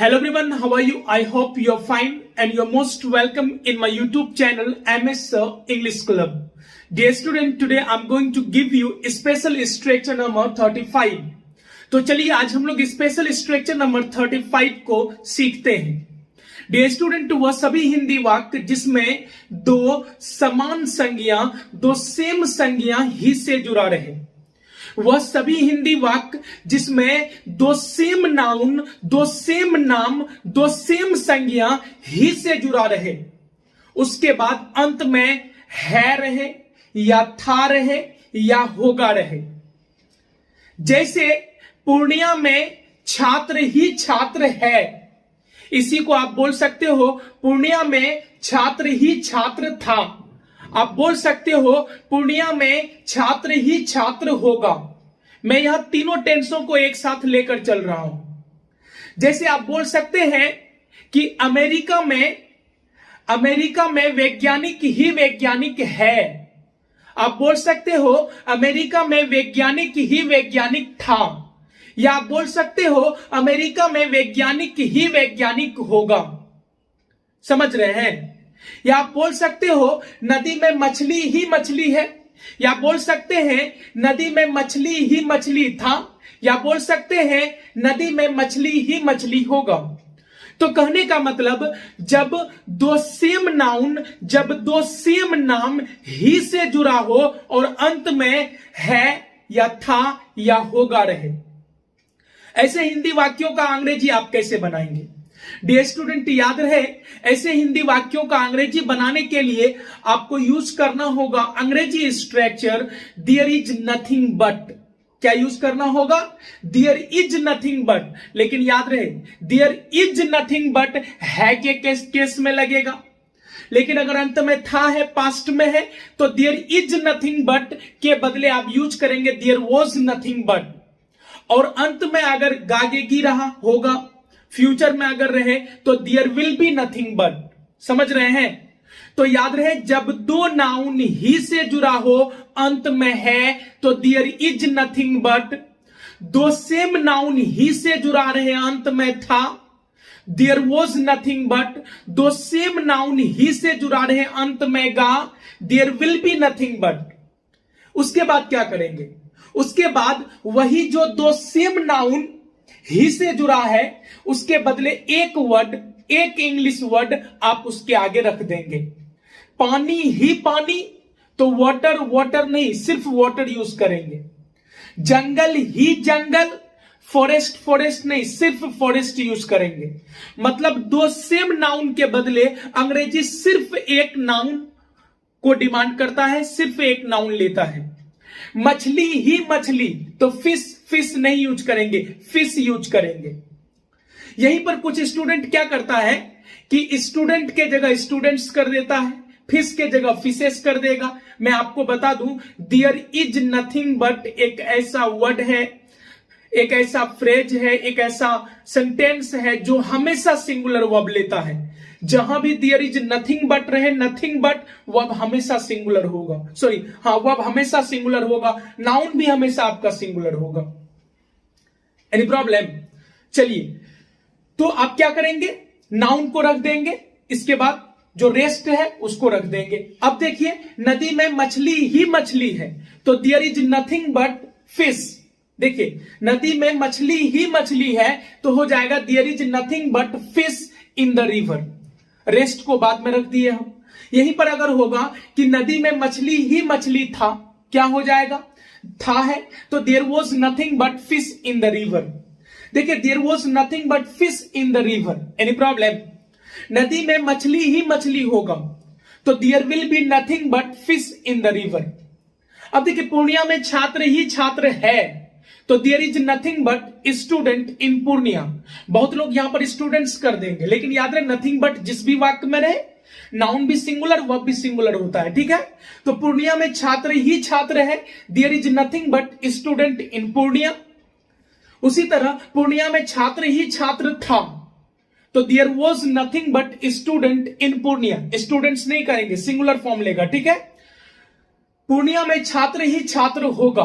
Hello everyone, how are you? I hope you're fine and you're most welcome in my YouTube channel MS English Club. Dear student, today I'm going to give you special structure number 35. तो चलिए आज हम लोग special structure number 35 को सीखते हैं। Dear student, वह सभी हिंदी वाक्य जिसमें दो समान संज्ञा, दो सेम संज्ञा ही से जुड़ा रहे। वह सभी हिंदी वाक्य जिसमें दो सेम नाउन, दो सेम नाम, दो सेम संज्ञा ही से जुड़ा रहे। उसके बाद अंत में है रहे या था रहे या होगा रहे। जैसे पूर्णिया में छात्र ही छात्र है, इसी को आप बोल सकते हो पूर्णिया में छात्र ही छात्र था। आप बोल सकते हो पूर्णिया में छात्र ही छात्र होगा। मैं यह तीनों टेंसों को एक साथ लेकर चल रहा हूं। जैसे आप बोल सकते हैं कि अमेरिका में वैज्ञानिक ही वैज्ञानिक है। आप बोल सकते हो अमेरिका में वैज्ञानिक ही वैज्ञानिक था, या आप बोल सकते हो अमेरिका में वैज्ञानिक ही वैज्ञानिक होगा। समझ रहे हैं? या आप बोल सकते हो नदी में मछली ही मछली है, या बोल सकते हैं नदी में मछली ही मछली था, या बोल सकते हैं नदी में मछली ही मछली होगा। तो कहने का मतलब जब दो सेम नाउन, जब दो सेम नाम ही से जुड़ा हो और अंत में है या था या होगा रहे। ऐसे हिंदी वाक्यों का अंग्रेजी आप कैसे बनाएंगे? डियर स्टूडेंट, याद रहे ऐसे हिंदी वाक्यों का अंग्रेजी बनाने के लिए आपको यूज करना होगा अंग्रेजी structure there is nothing but. क्या यूज करना होगा? There is nothing but. लेकिन याद रहे देयर इज नथिंग बट है के केस में लगेगा। लेकिन अगर अंत में था है, पास्ट में है, तो देयर इज नथिंग बट के बदले आप यूज करेंगे देयर वाज नथिंग बट। और अंत में अगर गागेगी रहा होगा, फ्यूचर में अगर रहे तो there will be nothing but. समझ रहे हैं? तो याद रहे जब दो नाउन ही से जुड़ा हो, अंत में है, तो देयर इज नथिंग बट। दो सेम नाउन ही से जुड़ा रहे, अंत में था, देयर वाज नथिंग बट। दो सेम नाउन ही से जुड़ा रहे, अंत में गा, there will be nothing but. उसके बाद क्या करेंगे? उसके बाद वही जो दो सेम नाउन ही से जुड़ा है, उसके बदले एक वर्ड, एक इंग्लिश वर्ड आप उसके आगे रख देंगे। पानी ही पानी, तो वाटर वाटर नहीं, सिर्फ वाटर यूज करेंगे। जंगल ही जंगल, फॉरेस्ट फॉरेस्ट नहीं, सिर्फ फॉरेस्ट यूज करेंगे। मतलब दो सेम नाउन के बदले अंग्रेजी सिर्फ एक नाउन को डिमांड करता है, सिर्फ एक नाउन लेता है। मछली ही मछली, तो फिश फिश नहीं यूज करेंगे, फिश यूज करेंगे। यहीं पर कुछ स्टूडेंट क्या करता है कि स्टूडेंट के जगह स्टूडेंट्स कर देता है, फिश के जगह फिशेस कर देगा। मैं आपको बता दूं देयर इज नथिंग बट एक ऐसा वर्ड है, एक ऐसा फ्रेज है, एक ऐसा सेंटेंस है जो हमेशा सिंगुलर वर्ब लेता है। जहां भी देयर इज नथिंग बट रहे, नथिंग बट, वर्ब हमेशा सिंगुलर होगा। सॉरी, हाँ, वर्ब हमेशा सिंगुलर होगा, नाउन भी हमेशा आपका सिंगुलर होगा। Any problem? चलिए, तो आप क्या करेंगे? नाउन को रख देंगे, इसके बाद जो रेस्ट है उसको रख देंगे। अब देखिए नदी में मछली ही मछली है, तो there is nothing but fish. देखिए नदी में मछली ही मछली है, तो हो जाएगा there is nothing but fish in the river. Rest को बाद में रख दिए हम। यहीं पर अगर होगा कि नदी में मछली ही मछली था, क्या हो जाएगा? था है, तो there was nothing but fish in the river. देखिए there was nothing but fish in the river. Any problem? नदी में मछली ही मछली होगा, तो there will be nothing but fish in the river. अब देखिए पूर्णिया में छात्र ही छात्र है, तो there is nothing but student in Purnia. बहुत लोग यहां पर स्टूडेंट्स कर देंगे, लेकिन याद रहे नथिंग बट जिस भी वाक्य में रहे, नाउन भी सिंगुलर, वर्ब भी सिंगुलर होता है। ठीक है? तो पूर्णिया में छात्र ही छात्र है, there is nothing but student in Purnia. उसी तरह पूर्णिया में छात्र ही छात्र था, तो there was nothing but student in Purnia. Students नहीं करेंगे, सिंगुलर फॉर्म लेगा। ठीक है? पूर्णिया में छात्र ही छात्र होगा,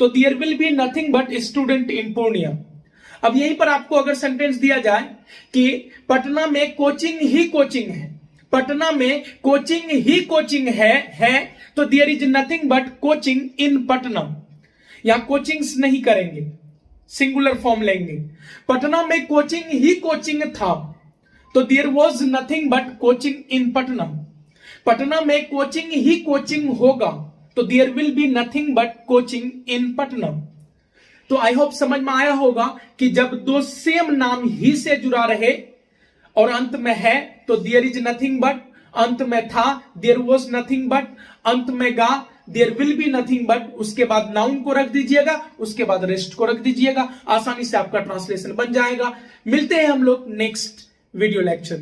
तो there will be nothing but student in Purnia. अब यहीं पर आपको अगर सेंटेंस दिया जाए कि पटना में कोचिंग ही कोचिंग है, पटना में कोचिंग ही कोचिंग है तो there is nothing but coaching in Patna. यहां कोचिंग्स नहीं करेंगे, सिंगुलर फॉर्म लेंगे। पटना में कोचिंग ही कोचिंग था तो there was nothing but coaching in Patna. Patna में कोचिंग ही कोचिंग होगा तो there will be nothing but coaching in Patna. तो आई होप समझ में आया होगा कि जब दो सेम नाम ही से जुड़ा रहे और अंत में है तो देयर इज नथिंग बट, अंत में था देयर वाज नथिंग बट, अंत में गा there will be nothing but, उसके बाद नाउन को रख दीजिएगा, उसके बाद रेस्ट को रख दीजिएगा, आसानी से आपका ट्रांसलेशन बन जाएगा। मिलते हैं हम लोग नेक्स्ट वीडियो लेक्चर।